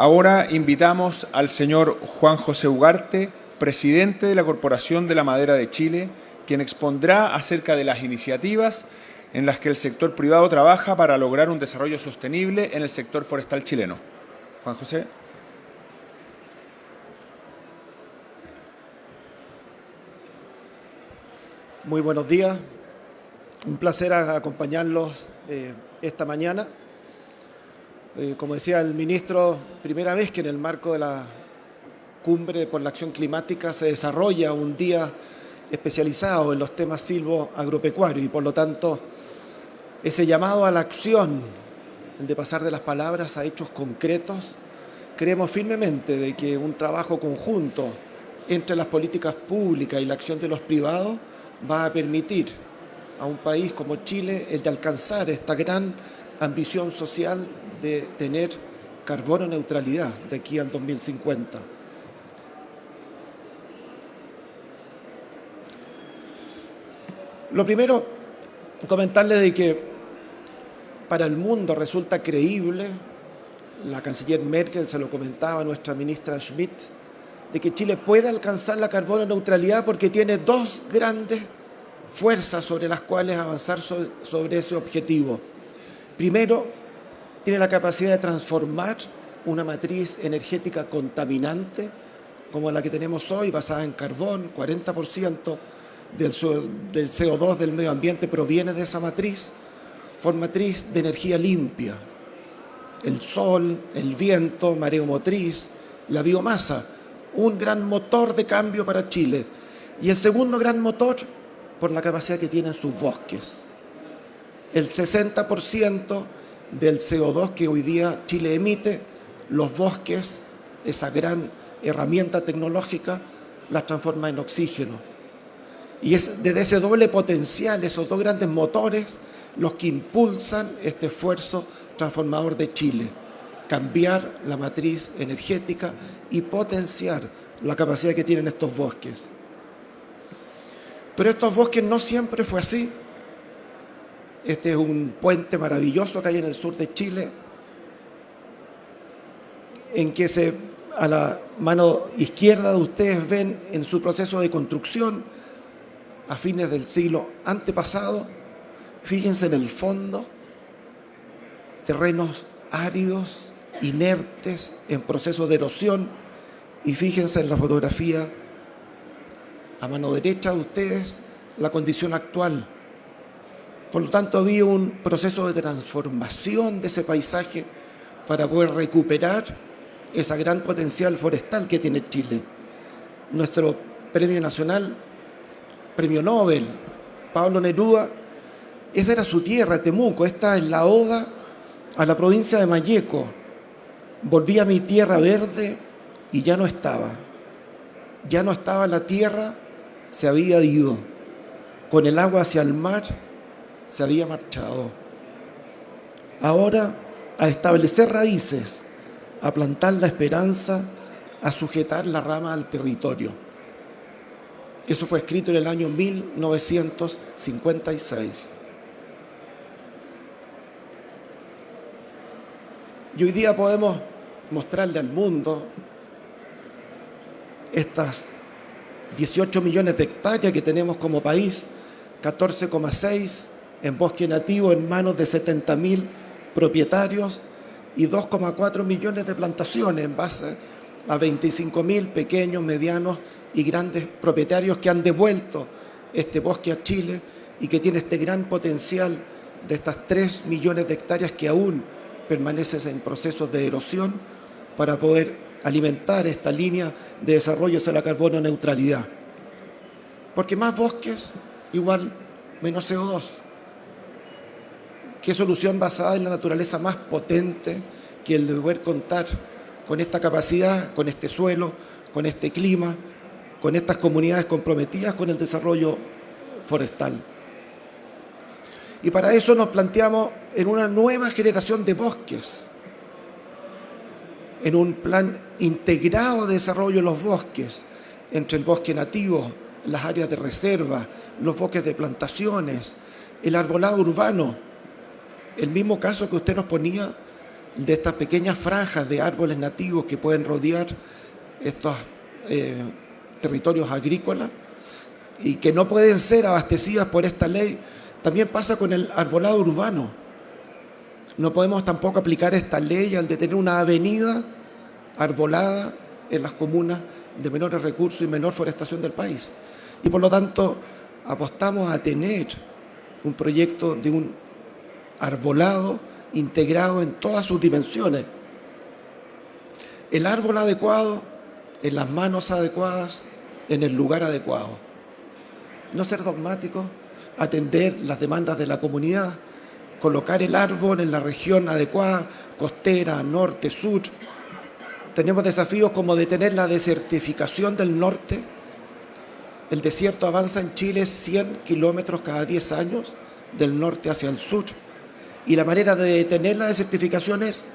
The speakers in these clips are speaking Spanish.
Ahora invitamos al señor Juan José Ugarte, presidente de la Corporación de la Madera de Chile, quien expondrá acerca de las iniciativas en las que el sector privado trabaja para lograr un desarrollo sostenible en el sector forestal chileno. Juan José. Muy buenos días. Un placer acompañarlos esta mañana. Como decía el ministro, primera vez que en el marco de la Cumbre por la Acción Climática se desarrolla un día especializado en los temas silvoagropecuarios y por lo tanto ese llamado a la acción, el de pasar de las palabras a hechos concretos, creemos firmemente de que un trabajo conjunto entre las políticas públicas y la acción de los privados va a permitir a un país como Chile el de alcanzar esta gran ambición social de tener carbono neutralidad de aquí al 2050. Lo primero, comentarles de que para el mundo resulta creíble, la canciller Merkel se lo comentaba a nuestra ministra Schmidt, de que Chile puede alcanzar la carbono neutralidad porque tiene dos grandes fuerzas sobre las cuales avanzar sobre ese objetivo. Primero, tiene la capacidad de transformar una matriz energética contaminante como la que tenemos hoy, basada en carbón, 40% del CO2 del medio ambiente proviene de esa matriz, por matriz de energía limpia. El sol, el viento, mareomotriz, la biomasa, un gran motor de cambio para Chile. Y el segundo gran motor, por la capacidad que tienen sus bosques. El 60% del CO2 que hoy día Chile emite, los bosques, esa gran herramienta tecnológica, la transforma en oxígeno. Y es desde ese doble potencial, esos dos grandes motores, los que impulsan este esfuerzo transformador de Chile. Cambiar la matriz energética y potenciar la capacidad que tienen estos bosques. Pero estos bosques no siempre fue así. Este es un puente maravilloso que hay en el sur de Chile, en que a la mano izquierda de ustedes ven en su proceso de construcción a fines del siglo antepasado. Fíjense en el fondo, terrenos áridos, inertes, en proceso de erosión, y fíjense en la fotografía a mano derecha de ustedes la condición actual. Por lo tanto, había un proceso de transformación de ese paisaje para poder recuperar ese gran potencial forestal que tiene Chile. Nuestro premio nacional, premio Nobel, Pablo Neruda, esa era su tierra, Temuco. Esta es la oda a la provincia de Malleco. Volví a mi tierra verde y ya no estaba. Ya no estaba la tierra, se había ido. Con el agua hacia el mar se había marchado. Ahora a establecer raíces, a plantar la esperanza, a sujetar la rama al territorio. Eso fue escrito en el año 1956. Y hoy día podemos mostrarle al mundo estas 18 millones de hectáreas que tenemos como país, 14,6 en bosque nativo en manos de 70.000 propietarios y 2,4 millones de plantaciones en base a 25.000 pequeños, medianos y grandes propietarios que han devuelto este bosque a Chile y que tiene este gran potencial de estas 3 millones de hectáreas que aún permanecen en procesos de erosión para poder alimentar esta línea de desarrollo hacia la carbono neutralidad. Porque más bosques igual menos CO2. ¿Qué solución basada en la naturaleza más potente que el de poder contar con esta capacidad, con este suelo, con este clima, con estas comunidades comprometidas con el desarrollo forestal? Y para eso nos planteamos en una nueva generación de bosques, en un plan integrado de desarrollo de los bosques, entre el bosque nativo, las áreas de reserva, los bosques de plantaciones, el arbolado urbano. El mismo caso que usted nos ponía de estas pequeñas franjas de árboles nativos que pueden rodear estos territorios agrícolas y que no pueden ser abastecidas por esta ley, también pasa con el arbolado urbano. No podemos tampoco aplicar esta ley al de tener una avenida arbolada en las comunas de menores recursos y menor forestación del país. Y por lo tanto, apostamos a tener un proyecto de un arbolado integrado en todas sus dimensiones. El árbol adecuado, en las manos adecuadas, en el lugar adecuado. No ser dogmático, atender las demandas de la comunidad, colocar el árbol en la región adecuada, costera, norte, sur. Tenemos desafíos como detener la desertificación del norte. El desierto avanza en Chile 100 kilómetros cada 10 años, del norte hacia el sur. Y la manera de detener la desertificación es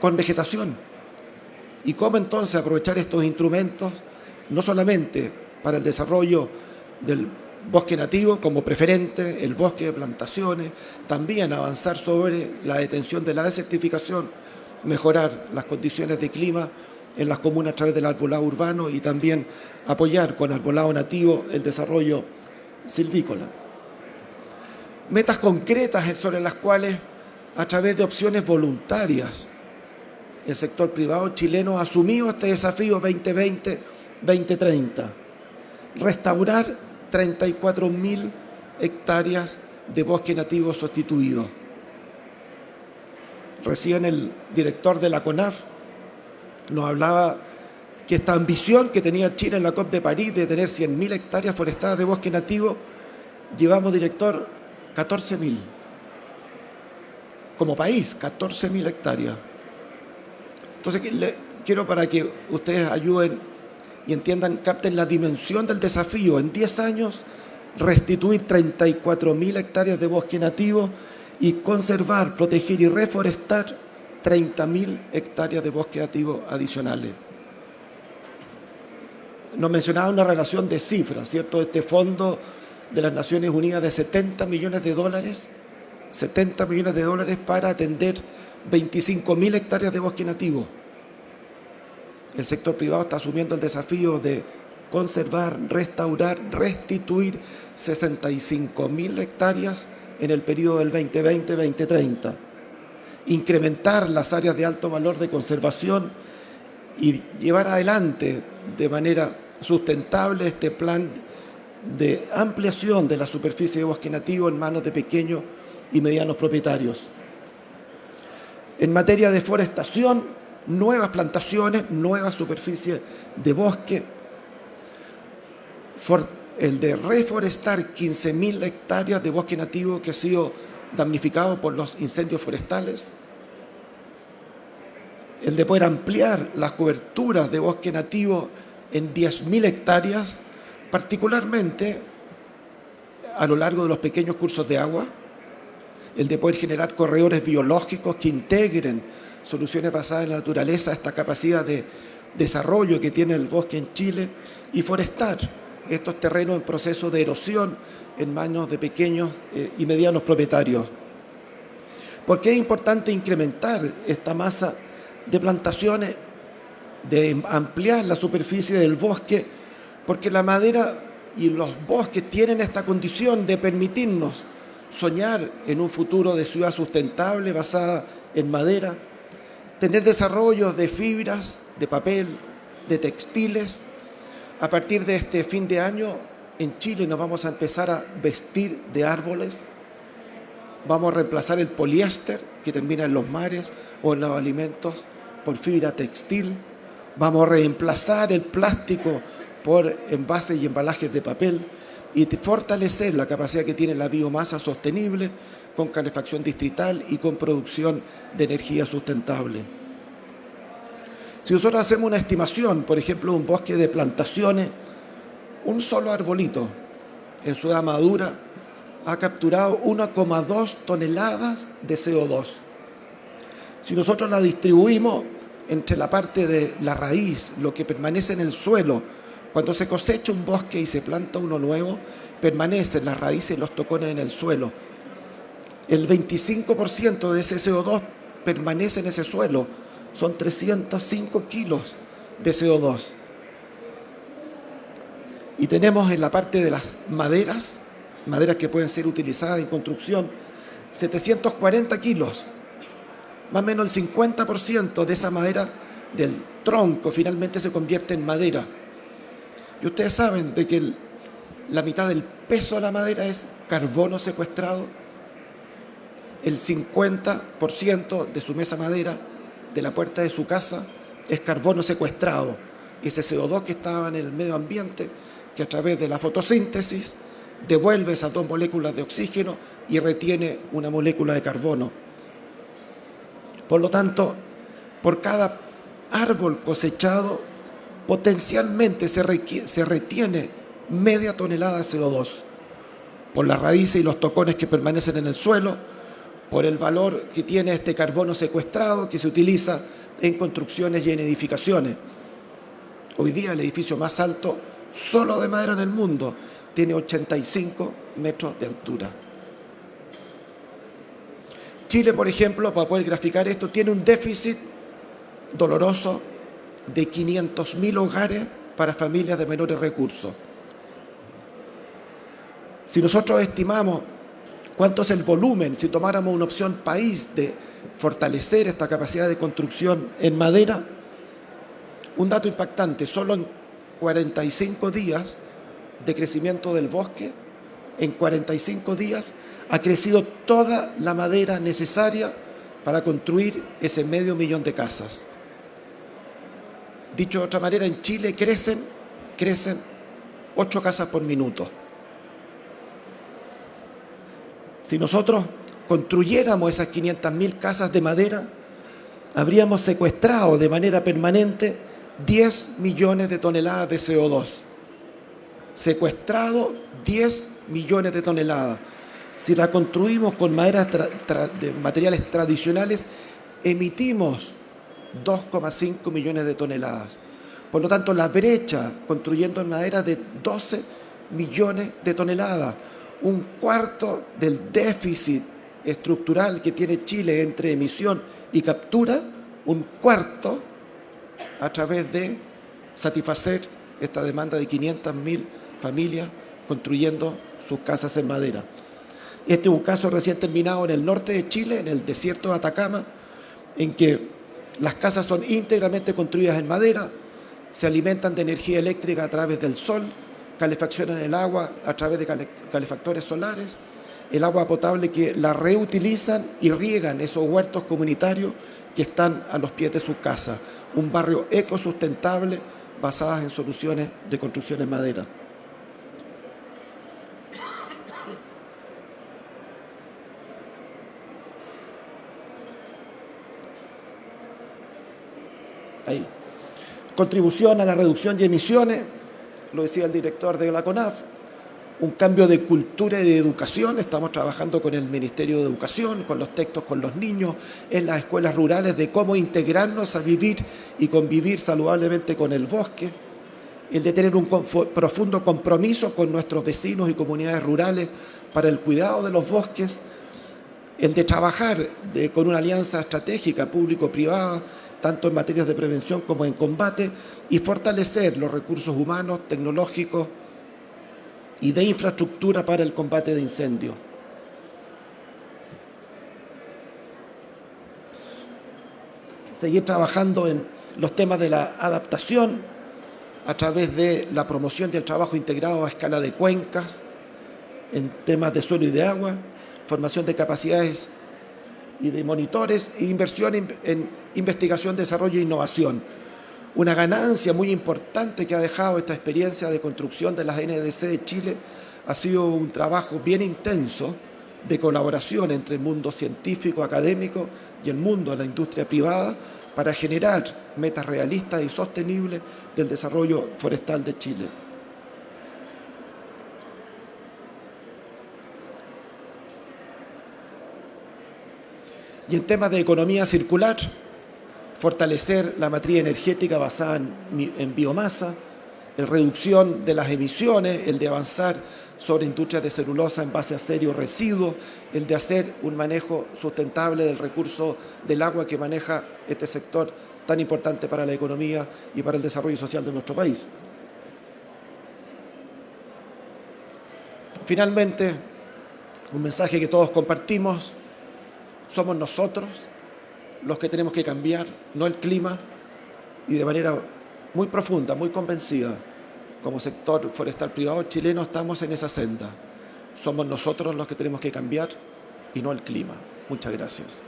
con vegetación. ¿Y cómo entonces aprovechar estos instrumentos, no solamente para el desarrollo del bosque nativo como preferente, el bosque de plantaciones, también avanzar sobre la detención de la desertificación, mejorar las condiciones de clima en las comunas a través del arbolado urbano y también apoyar con arbolado nativo el desarrollo silvícola? Metas concretas sobre las cuales, a través de opciones voluntarias, el sector privado chileno ha asumido este desafío 2020-2030. Restaurar 34.000 hectáreas de bosque nativo sustituido. Recién el director de la CONAF nos hablaba que esta ambición que tenía Chile en la COP de París de tener 100.000 hectáreas forestadas de bosque nativo, llevamos, director, 14.000. Como país, 14.000 hectáreas. Entonces, quiero para que ustedes ayuden y entiendan, capten la dimensión del desafío. En 10 años, restituir 34.000 hectáreas de bosque nativo y conservar, proteger y reforestar 30.000 hectáreas de bosque nativo adicionales. Nos mencionaba una relación de cifras, ¿cierto? Este fondo de las Naciones Unidas de $70 millones, 70 millones de dólares para atender 25.000 hectáreas de bosque nativo. El sector privado está asumiendo el desafío de conservar, restaurar, restituir 65.000 hectáreas en el periodo del 2020-2030. Incrementar las áreas de alto valor de conservación y llevar adelante de manera sustentable este plan de ampliación de la superficie de bosque nativo en manos de pequeños y medianos propietarios. En materia de forestación, nuevas plantaciones, nuevas superficies de bosque, el de reforestar 15.000 hectáreas de bosque nativo que ha sido damnificado por los incendios forestales, el de poder ampliar las coberturas de bosque nativo en 10.000 hectáreas, particularmente a lo largo de los pequeños cursos de agua, el de poder generar corredores biológicos que integren soluciones basadas en la naturaleza, esta capacidad de desarrollo que tiene el bosque en Chile, y forestar estos terrenos en proceso de erosión en manos de pequeños y medianos propietarios. ¿Por qué es importante incrementar esta masa de plantaciones, de ampliar la superficie del bosque? Porque la madera y los bosques tienen esta condición de permitirnos soñar en un futuro de ciudad sustentable basada en madera, tener desarrollos de fibras, de papel, de textiles. A partir de este fin de año, en Chile nos vamos a empezar a vestir de árboles. Vamos a reemplazar el poliéster que termina en los mares o en los alimentos por fibra textil. Vamos a reemplazar el plástico por envases y embalajes de papel y fortalecer la capacidad que tiene la biomasa sostenible con calefacción distrital y con producción de energía sustentable. Si nosotros hacemos una estimación, por ejemplo, de un bosque de plantaciones, un solo arbolito en su edad madura ha capturado 1,2 toneladas de CO2. Si nosotros la distribuimos entre la parte de la raíz, lo que permanece en el suelo, cuando se cosecha un bosque y se planta uno nuevo, permanecen las raíces y los tocones en el suelo. El 25% de ese CO2 permanece en ese suelo son 305 kilos de CO2. Y tenemos en la parte de las maderas que pueden ser utilizadas en construcción, 740 kilos. Más o menos el 50% de esa madera del tronco finalmente se convierte en madera. Y ustedes saben de que la mitad del peso de la madera es carbono secuestrado. El 50% de su mesa madera, de la puerta de su casa, es carbono secuestrado. Ese CO2 que estaba en el medio ambiente, que a través de la fotosíntesis devuelve esas 2 moléculas de oxígeno y retiene una molécula de carbono. Por lo tanto, por cada árbol cosechado, potencialmente se retiene media tonelada de CO2, por las raíces y los tocones que permanecen en el suelo, por el valor que tiene este carbono secuestrado que se utiliza en construcciones y en edificaciones. Hoy día el edificio más alto, solo de madera en el mundo, tiene 85 metros de altura. Chile, por ejemplo, para poder graficar esto, tiene un déficit doloroso de 500.000 hogares para familias de menores recursos. Si nosotros estimamos cuánto es el volumen, si tomáramos una opción país de fortalecer esta capacidad de construcción en madera, un dato impactante, solo en 45 días de crecimiento del bosque, en 45 días ha crecido toda la madera necesaria para construir ese 500.000 de casas. Dicho de otra manera, en Chile crecen 8 casas por minuto. Si nosotros construyéramos esas 500.000 casas de madera, habríamos secuestrado de manera permanente 10 millones de toneladas de CO2. Secuestrado 10 millones de toneladas. Si la construimos con maderas de materiales tradicionales, emitimos 2,5 millones de toneladas. Por lo tanto, la brecha construyendo en madera es de 12 millones de toneladas. Un cuarto del déficit estructural que tiene Chile entre emisión y captura, un cuarto a través de satisfacer esta demanda de 500.000 familias construyendo sus casas en madera. Este es un caso recién terminado en el norte de Chile, en el desierto de Atacama, en que las casas son íntegramente construidas en madera, se alimentan de energía eléctrica a través del sol, calefaccionan el agua a través de calefactores solares, el agua potable que la reutilizan y riegan esos huertos comunitarios que están a los pies de sus casas. Un barrio ecosustentable basado en soluciones de construcción en madera. Ahí. Contribución a la reducción de emisiones, lo decía el director de la CONAF, un cambio de cultura y de educación. Estamos trabajando con el Ministerio de Educación, con los textos con los niños, en las escuelas rurales, de cómo integrarnos a vivir y convivir saludablemente con el bosque, el de tener un profundo compromiso con nuestros vecinos y comunidades rurales para el cuidado de los bosques, el de trabajar con una alianza estratégica público-privada, tanto en materias de prevención como en combate, y fortalecer los recursos humanos, tecnológicos y de infraestructura para el combate de incendios. Seguir trabajando en los temas de la adaptación a través de la promoción del trabajo integrado a escala de cuencas, en temas de suelo y de agua, formación de capacidades y de monitores e inversión en investigación, desarrollo e innovación. Una ganancia muy importante que ha dejado esta experiencia de construcción de las NDC de Chile ha sido un trabajo bien intenso de colaboración entre el mundo científico, académico y el mundo de la industria privada para generar metas realistas y sostenibles del desarrollo forestal de Chile. Y en temas de economía circular, fortalecer la matriz energética basada en biomasa, la reducción de las emisiones, el de avanzar sobre industrias de celulosa en base a serios residuos, el de hacer un manejo sustentable del recurso del agua que maneja este sector tan importante para la economía y para el desarrollo social de nuestro país. Finalmente, un mensaje que todos compartimos: somos nosotros los que tenemos que cambiar, no el clima, y de manera muy profunda, muy convencida, como sector forestal privado chileno estamos en esa senda. Somos nosotros los que tenemos que cambiar y no el clima. Muchas gracias.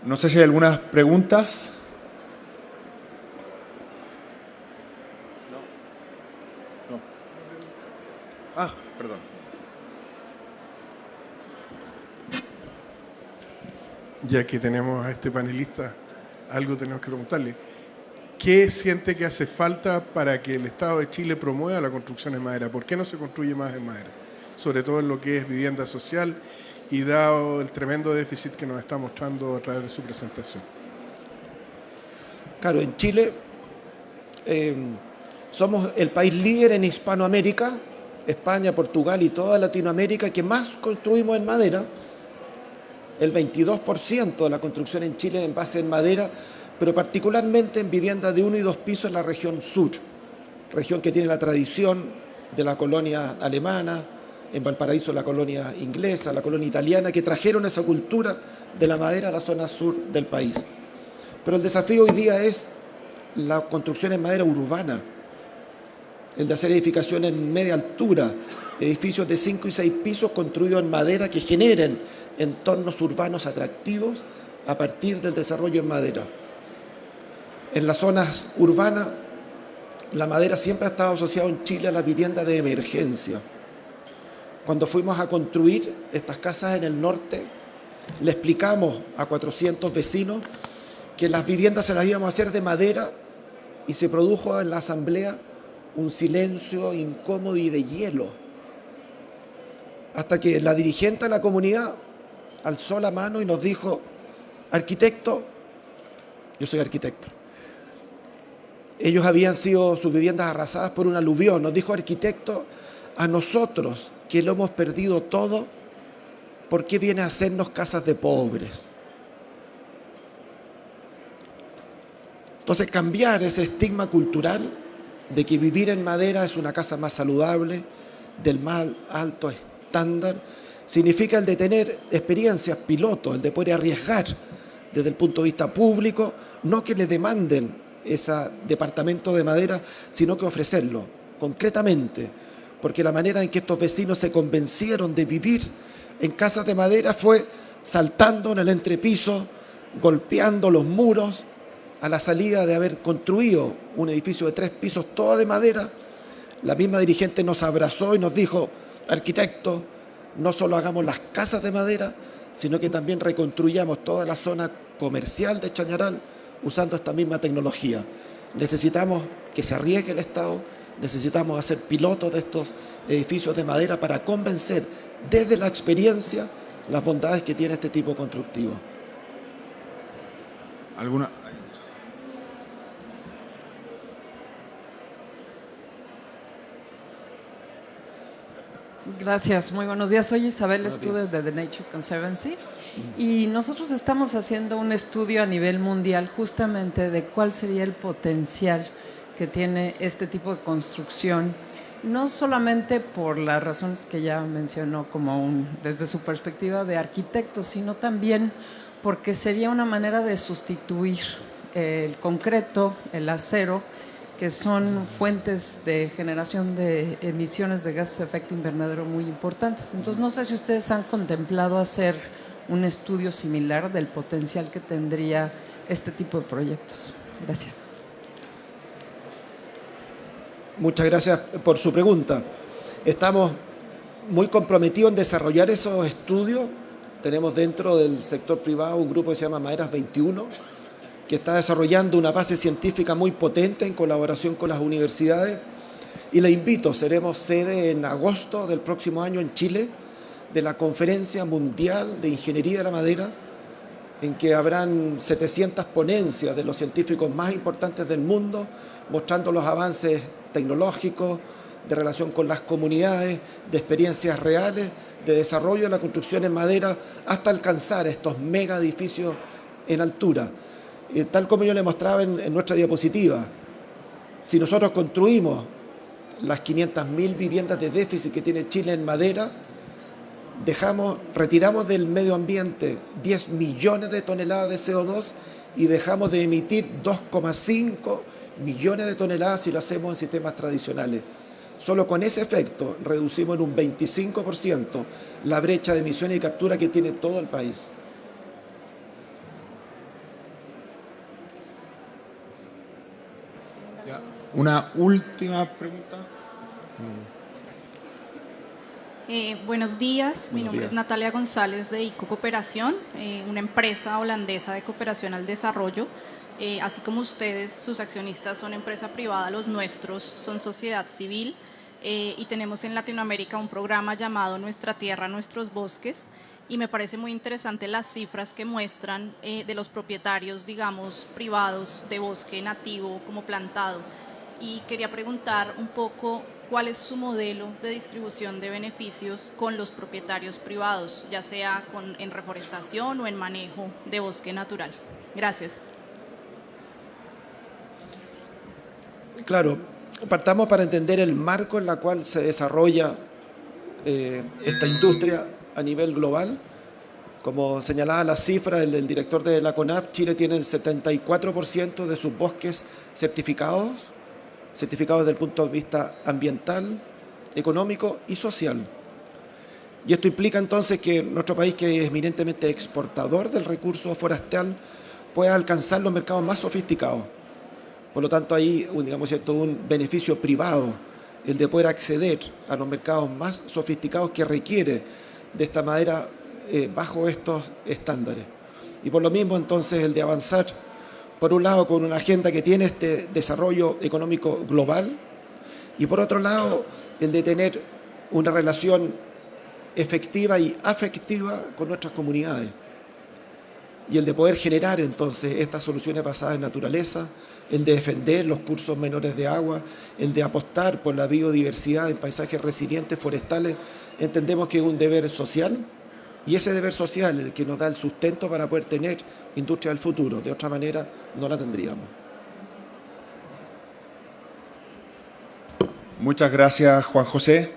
No sé si hay algunas preguntas. No. Ah, perdón. Ya que tenemos a este panelista, algo tenemos que preguntarle. ¿Qué siente que hace falta para que el Estado de Chile promueva la construcción en madera? ¿Por qué no se construye más en madera? Sobre todo en lo que es vivienda social y dado el tremendo déficit que nos está mostrando a través de su presentación. Claro, en Chile somos el país líder en Hispanoamérica, España, Portugal y toda Latinoamérica, que más construimos en madera. El 22% de la construcción en Chile en base en madera, pero particularmente en viviendas de 1 y 2 pisos en la región sur, región que tiene la tradición de la colonia alemana, en Valparaíso la colonia inglesa, la colonia italiana, que trajeron esa cultura de la madera a la zona sur del país. Pero el desafío hoy día es la construcción en madera urbana, el de hacer edificaciones en media altura, edificios de 5 y 6 pisos construidos en madera que generen entornos urbanos atractivos a partir del desarrollo en madera. En las zonas urbanas, la madera siempre ha estado asociada en Chile a la vivienda de emergencia. Cuando fuimos a construir estas casas en el norte, le explicamos a 400 vecinos que las viviendas se las íbamos a hacer de madera y se produjo en la asamblea un silencio incómodo y de hielo. Hasta que la dirigente de la comunidad alzó la mano y nos dijo: arquitecto, yo soy arquitecto. Ellos habían sido sus viviendas arrasadas por un aluvión. Nos dijo: arquitecto, a nosotros que lo hemos perdido todo, ¿por qué viene a hacernos casas de pobres? Entonces, cambiar ese estigma cultural de que vivir en madera es una casa más saludable, del más alto estándar, significa el de tener experiencias piloto, el de poder arriesgar desde el punto de vista público, no que le demanden ese departamento de madera, sino que ofrecerlo concretamente, porque la manera en que estos vecinos se convencieron de vivir en casas de madera fue saltando en el entrepiso, golpeando los muros, a la salida de haber construido un edificio de 3 pisos todo de madera. La misma dirigente nos abrazó y nos dijo: arquitecto, no solo hagamos las casas de madera, sino que también reconstruyamos toda la zona comercial de Chañaral usando esta misma tecnología. Necesitamos que se arriesgue el Estado, necesitamos hacer pilotos de estos edificios de madera para convencer desde la experiencia las bondades que tiene este tipo constructivo. ¿Alguna? Gracias, muy buenos días. Soy Isabel Estude de The Nature Conservancy y nosotros estamos haciendo un estudio a nivel mundial justamente de cuál sería el potencial que tiene este tipo de construcción, no solamente por las razones que ya mencionó como desde su perspectiva de arquitecto, sino también porque sería una manera de sustituir el concreto, el acero, que son fuentes de generación de emisiones de gases de efecto invernadero muy importantes. Entonces, no sé si ustedes han contemplado hacer un estudio similar del potencial que tendría este tipo de proyectos. Gracias. Muchas gracias por su pregunta. Estamos muy comprometidos en desarrollar esos estudios. Tenemos dentro del sector privado un grupo que se llama Maderas 21, que está desarrollando una base científica muy potente en colaboración con las universidades. Y le invito, seremos sede en agosto del próximo año en Chile de la Conferencia Mundial de Ingeniería de la Madera, en que habrán 700 ponencias de los científicos más importantes del mundo, mostrando los avances tecnológicos, de relación con las comunidades, de experiencias reales, de desarrollo de la construcción en madera, hasta alcanzar estos mega edificios en altura. Tal como yo le mostraba en nuestra diapositiva, si nosotros construimos las 500.000 viviendas de déficit que tiene Chile en madera, retiramos del medio ambiente 10 millones de toneladas de CO2 y dejamos de emitir 2,5 millones de toneladas si lo hacemos en sistemas tradicionales. Solo con ese efecto reducimos en un 25% la brecha de emisiones y captura que tiene todo el país. Una última pregunta. Buenos días, mi nombre es Natalia González de ICO Cooperación, una empresa holandesa de cooperación al desarrollo. Así como ustedes, sus accionistas son empresa privada, los nuestros son sociedad civil, y tenemos en Latinoamérica un programa llamado Nuestra Tierra, Nuestros Bosques, y me parece muy interesante las cifras que muestran de los propietarios, digamos, privados de bosque nativo como plantado. Y quería preguntar un poco cuál es su modelo de distribución de beneficios con los propietarios privados, ya sea en reforestación o en manejo de bosque natural. Gracias. Claro, partamos para entender el marco en el cual se desarrolla esta industria a nivel global. Como señalaba la cifra del director de la CONAF, Chile tiene el 74% de sus bosques certificados desde el punto de vista ambiental, económico y social. Y esto implica entonces que nuestro país, que es eminentemente exportador del recurso forestal, pueda alcanzar los mercados más sofisticados. Por lo tanto, hay un beneficio privado, el de poder acceder a los mercados más sofisticados que requiere de esta madera bajo estos estándares. Y por lo mismo, entonces, el de avanzar, por un lado, con una agenda que tiene este desarrollo económico global, y por otro lado, el de tener una relación efectiva y afectiva con nuestras comunidades. Y el de poder generar, entonces, estas soluciones basadas en naturaleza, el de defender los cursos menores de agua, el de apostar por la biodiversidad en paisajes resilientes forestales, entendemos que es un deber social, y ese deber social es el que nos da el sustento para poder tener industria del futuro. De otra manera, no la tendríamos. Muchas gracias, Juan José.